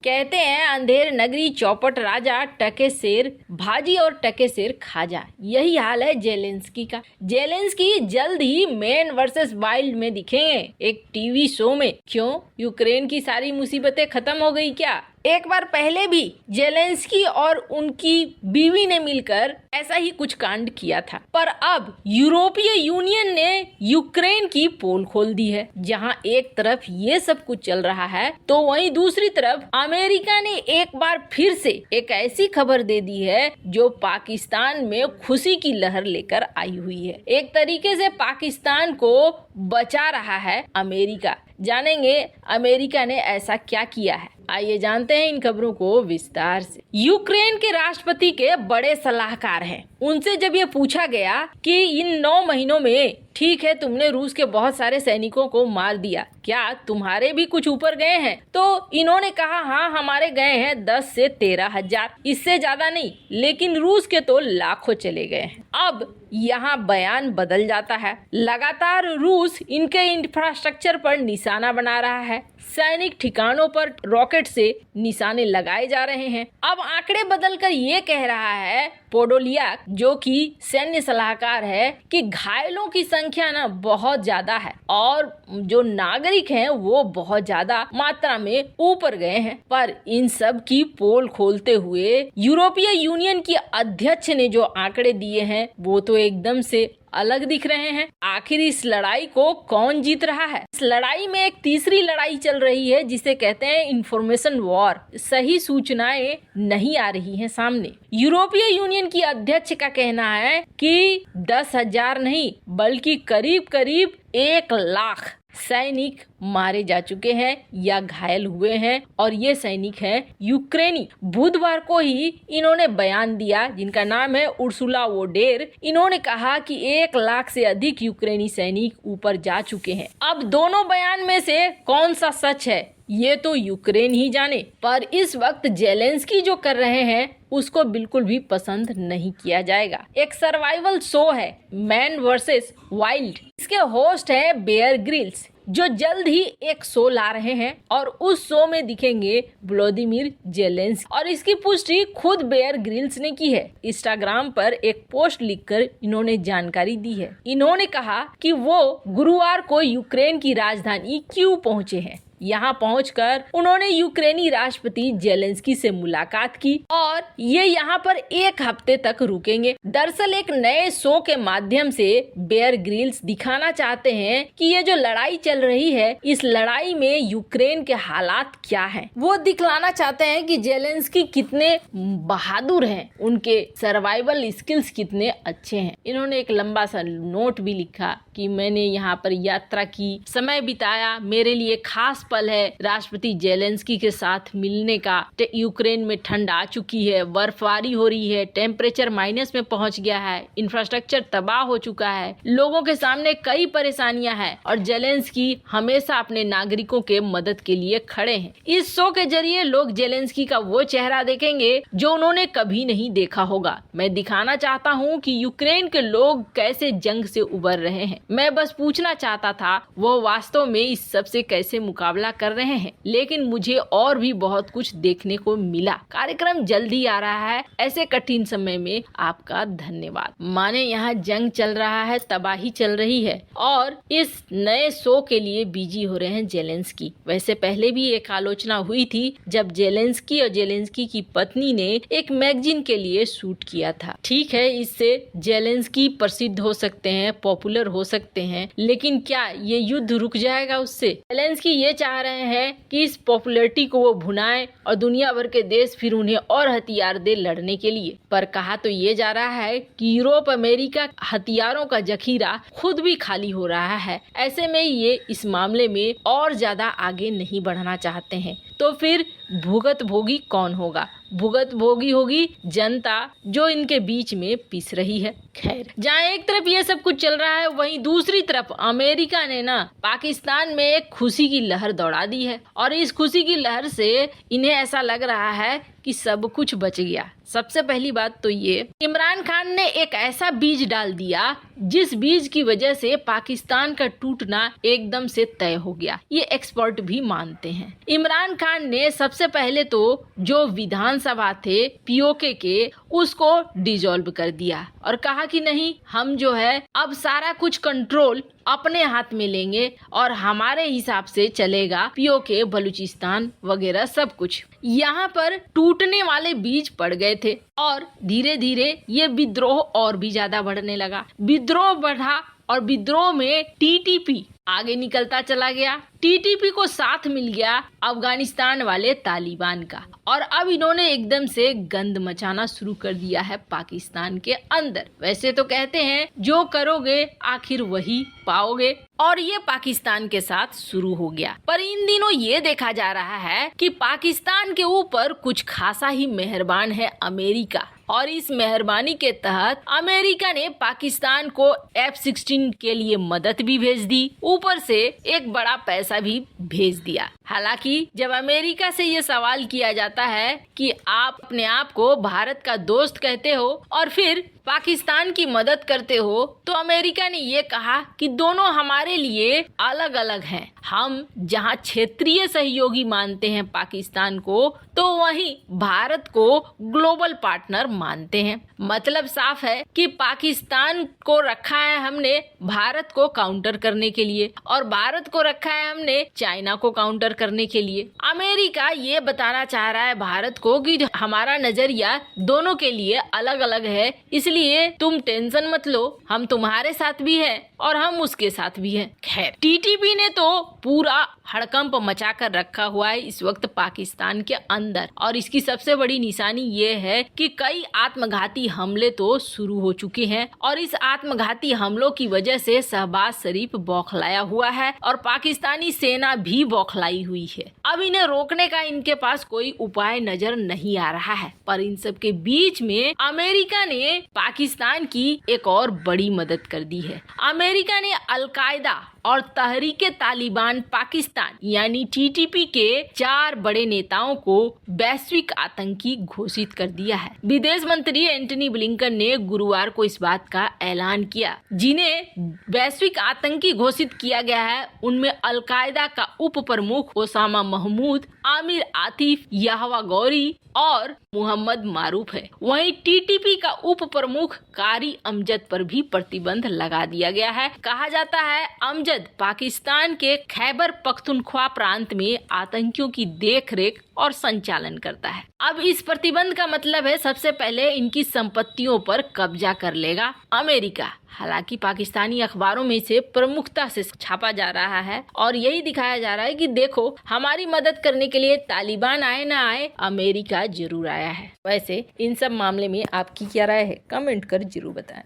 कहते हैं अंधेर नगरी चौपट राजा, टके शेर भाजी और टके शेर खाजा। यही हाल है जेलेंस्की का। जेलेंस्की जल्द ही मैन वर्सेस वाइल्ड में दिखेंगे, एक टीवी शो में। क्यों? यूक्रेन की सारी मुसीबतें खत्म हो गई क्या? एक बार पहले भी जेलेंस्की और उनकी बीवी ने मिलकर ऐसा ही कुछ कांड किया था, पर अब यूरोपीय यूनियन ने यूक्रेन की पोल खोल दी है। जहां एक तरफ ये सब कुछ चल रहा है, तो वहीं दूसरी तरफ अमेरिका ने एक बार फिर से एक ऐसी खबर दे दी है जो पाकिस्तान में खुशी की लहर लेकर आई हुई है। एक तरीके से पाकिस्तान को बचा रहा है अमेरिका। जानेंगे अमेरिका ने ऐसा क्या किया है। आइए जानते हैं इन खबरों को विस्तार से। यूक्रेन के राष्ट्रपति के बड़े सलाहकार हैं। उनसे जब ये पूछा गया कि इन 9 महीनों में ठीक है तुमने रूस के बहुत सारे सैनिकों को मार दिया, क्या तुम्हारे भी कुछ ऊपर गए हैं? तो इन्होंने कहा हाँ हमारे गए हैं 10 से 13 हजार, इससे ज्यादा नहीं, लेकिन रूस के तो लाखों चले गए हैं। अब यहाँ बयान बदल जाता है। लगातार रूस इनके इंफ्रास्ट्रक्चर पर निशाना बना रहा है, सैनिक ठिकानों पर रॉकेट से निशाने लगाए जा रहे हैं। अब आंकड़े बदलकर ये कह रहा है पोडोलियाक, जो कि सैन्य सलाहकार है, कि घायलों की संख्या ना बहुत ज्यादा है और जो नागरिक हैं वो बहुत ज्यादा मात्रा में ऊपर गए हैं। पर इन सब की पोल खोलते हुए यूरोपीय यूनियन की अध्यक्ष ने जो आंकड़े दिए हैं वो तो एकदम से अलग दिख रहे हैं। आखिर इस लड़ाई को कौन जीत रहा है? इस लड़ाई में एक तीसरी लड़ाई चल रही है जिसे कहते हैं इंफॉर्मेशन वॉर। सही सूचनाएं नहीं आ रही हैं सामने। यूरोपीय यूनियन की अध्यक्ष का कहना है कि 10,000 नहीं बल्कि करीब करीब 1 लाख सैनिक मारे जा चुके हैं या घायल हुए हैं, और ये सैनिक हैं यूक्रेनी। बुधवार को ही इन्होंने बयान दिया, जिनका नाम है उर्सुला वोडेर। इन्होंने कहा कि 1 लाख से अधिक यूक्रेनी सैनिक ऊपर जा चुके हैं। अब दोनों बयान में से कौन सा सच है ये तो यूक्रेन ही जाने, पर इस वक्त जेलेंस्की जो कर रहे हैं उसको बिल्कुल भी पसंद नहीं किया जाएगा। एक सर्वाइवल शो है मैन वर्सेस वाइल्ड। इसके होस्ट है बेयर ग्रिल्स, जो जल्द ही एक शो ला रहे हैं और उस शो में दिखेंगे व्लादिमीर जेलेंस्की। और इसकी पुष्टि खुद बेयर ग्रिल्स ने की है। इंस्टाग्राम पर एक पोस्ट लिखकर इन्होंने जानकारी दी है। इन्होंने कहा कि वो गुरुवार को यूक्रेन की राजधानी कीव पहुंचे हैं। यहाँ पहुंचकर उन्होंने यूक्रेनी राष्ट्रपति जेलेंस्की से मुलाकात की और ये यहाँ पर 1 हफ्ते तक रुकेंगे। दरअसल एक नए शो के माध्यम से बेयर ग्रिल्स दिखाना चाहते हैं कि ये जो लड़ाई चल रही है, इस लड़ाई में यूक्रेन के हालात क्या हैं। वो दिखलाना चाहते हैं कि जेलेंस्की कितने बहादुर हैं, उनके सर्वाइवल स्किल्स कितने अच्छे हैं। इन्होंने एक लंबा सा नोट भी लिखा कि मैंने यहाँ पर यात्रा की, समय बिताया, मेरे लिए खास पल है राष्ट्रपति जेलेंस्की के साथ मिलने का। यूक्रेन में ठंड आ चुकी है, बर्फबारी हो रही है, टेम्परेचर माइनस में पहुंच गया है, इंफ्रास्ट्रक्चर तबाह हो चुका है, लोगों के सामने कई परेशानियां हैं और जेलेंस्की हमेशा अपने नागरिकों के मदद के लिए खड़े हैं। इस शो के जरिए लोग जेलेंस्की का वो चेहरा देखेंगे जो उन्होंने कभी नहीं देखा होगा। मैं दिखाना चाहता हूँ कि यूक्रेन के लोग कैसे जंग से उबर रहे हैं। मैं बस पूछना चाहता था वो वास्तव में इस सब से कैसे मुकाबला कर रहे हैं, लेकिन मुझे और भी बहुत कुछ देखने को मिला। कार्यक्रम जल्दी आ रहा है। ऐसे कठिन समय में आपका धन्यवाद। माने यहाँ जंग चल रहा है, तबाही चल रही है और इस नए शो के लिए बिजी हो रहे हैं जेलेंस्की। वैसे पहले भी एक आलोचना हुई थी जब जेलेंस्की और जेलेंस्की की पत्नी ने एक मैगजीन के लिए शूट किया था। ठीक है, इससे जेलेंस्की प्रसिद्ध हो सकते हैं, पॉपुलर हो सकते हैं, लेकिन क्या ये युद्ध रुक जाएगा उससे? जेलेंस्की ये चाह रहे हैं कि इस पॉपुलैरिटी को वो भुनाएं और दुनिया भर के देश फिर उन्हें और हथियार दे लड़ने के लिए। पर कहा तो ये जा रहा है कि यूरोप अमेरिका हथियारों का जखीरा खुद भी खाली हो रहा है। ऐसे में ये इस मामले में और ज्यादा आगे नहीं बढ़ना चाहते हैं। तो फिर भुगत भोगी कौन होगा? भुगत भोगी होगी जनता जो इनके बीच में पिस रही है। खैर, जहाँ एक तरफ ये सब कुछ चल रहा है, वहीं दूसरी तरफ अमेरिका ने ना पाकिस्तान में एक खुशी की लहर दौड़ा दी है और इस खुशी की लहर से इन्हें ऐसा लग रहा है कि सब कुछ बच गया। सबसे पहली बात तो ये, इमरान खान ने एक ऐसा बीज डाल दिया जिस बीज की वजह से पाकिस्तान का टूटना एकदम से तय हो गया। ये एक्सपर्ट भी मानते हैं। इमरान खान ने सबसे पहले तो जो विधानसभा थे पीओके के, उसको डिसॉल्व कर दिया और कहा कि नहीं, हम जो है अब सारा कुछ कंट्रोल अपने हाथ में लेंगे और हमारे हिसाब से चलेगा पीओके, बलूचिस्तान वगैरह सब कुछ। यहाँ पर टूटने वाले बीज पड़ गए थे और धीरे धीरे ये विद्रोह और भी ज्यादा बढ़ने लगा। विद्रोह बढ़ा और विद्रोह में टीटीपी आगे निकलता चला गया। टीटीपी को साथ मिल गया अफगानिस्तान वाले तालिबान का और अब इन्होंने एकदम से गंद मचाना शुरू कर दिया है पाकिस्तान के अंदर। वैसे तो कहते हैं जो करोगे आखिर वही पाओगे, और ये पाकिस्तान के साथ शुरू हो गया। पर इन दिनों ये देखा जा रहा है कि पाकिस्तान के ऊपर कुछ खासा ही मेहरबान है अमेरिका, और इस मेहरबानी के तहत अमेरिका ने पाकिस्तान को F-16 के लिए मदद भी भेज दी, ऊपर से एक बड़ा पैसा भी भेज दिया। हालांकि जब अमेरिका से ये सवाल किया जाता है कि आप अपने आप को भारत का दोस्त कहते हो और फिर पाकिस्तान की मदद करते हो, तो अमेरिका ने ये कहा कि दोनों हमारे लिए अलग अलग हैं। हम जहां क्षेत्रीय सहयोगी मानते हैं पाकिस्तान को, तो वहीं भारत को ग्लोबल पार्टनर मानते हैं। मतलब साफ है कि पाकिस्तान को रखा है हमने भारत को काउंटर करने के लिए, और भारत को रखा है हमने चाइना को काउंटर करने के लिए। अमेरिका ये बताना चाह रहा है भारत को कि हमारा नजरिया दोनों के लिए अलग अलग है, इसलिए तुम टेंशन मत लो, हम तुम्हारे साथ भी हैं और हम उसके साथ भी हैं। खैर, टीटीपी ने तो पूरा हड़कंप मचा कर रखा हुआ है इस वक्त पाकिस्तान के अंदर, और इसकी सबसे बड़ी निशानी ये है कि कई आत्मघाती हमले तो शुरू हो चुके हैं, और इस आत्मघाती हमलों की वजह से शहबाज शरीफ बौखलाया हुआ है और पाकिस्तानी सेना भी बौखलाई हुई है। अब इन्हें रोकने का इनके पास कोई उपाय नजर नहीं आ रहा है। पर इन सब के बीच में अमेरिका ने पाकिस्तान की एक और बड़ी मदद कर दी है। अमेरिका ने अल-कायदा और तहरीके तालिबान पाकिस्तान यानी टीटीपी के 4 बड़े नेताओं को वैश्विक आतंकी घोषित कर दिया है। विदेश मंत्री एंटनी ब्लिंकन ने गुरुवार को इस बात का ऐलान किया। जिन्हें वैश्विक आतंकी घोषित किया गया है उनमें अल-कायदा का उप प्रमुख ओसामा महमूद, आमिर आतिफ, यहवा गौरी और मोहम्मद मारूफ है। वहीं टीटीपी का उप प्रमुख कारी अमजद पर भी प्रतिबंध लगा दिया गया है। कहा जाता है अमजद पाकिस्तान के खैबर पख्तूनख्वा प्रांत में आतंकियों की देखरेख और संचालन करता है। अब इस प्रतिबंध का मतलब है सबसे पहले इनकी संपत्तियों पर कब्जा कर लेगा अमेरिका। हालांकि पाकिस्तानी अखबारों में से प्रमुखता से छापा जा रहा है और यही दिखाया जा रहा है कि देखो, हमारी मदद करने के लिए तालिबान आए ना आए, अमेरिका जरूर आया है। वैसे इन सब मामले में आपकी क्या राय है, कमेंट कर जरूर बताएं।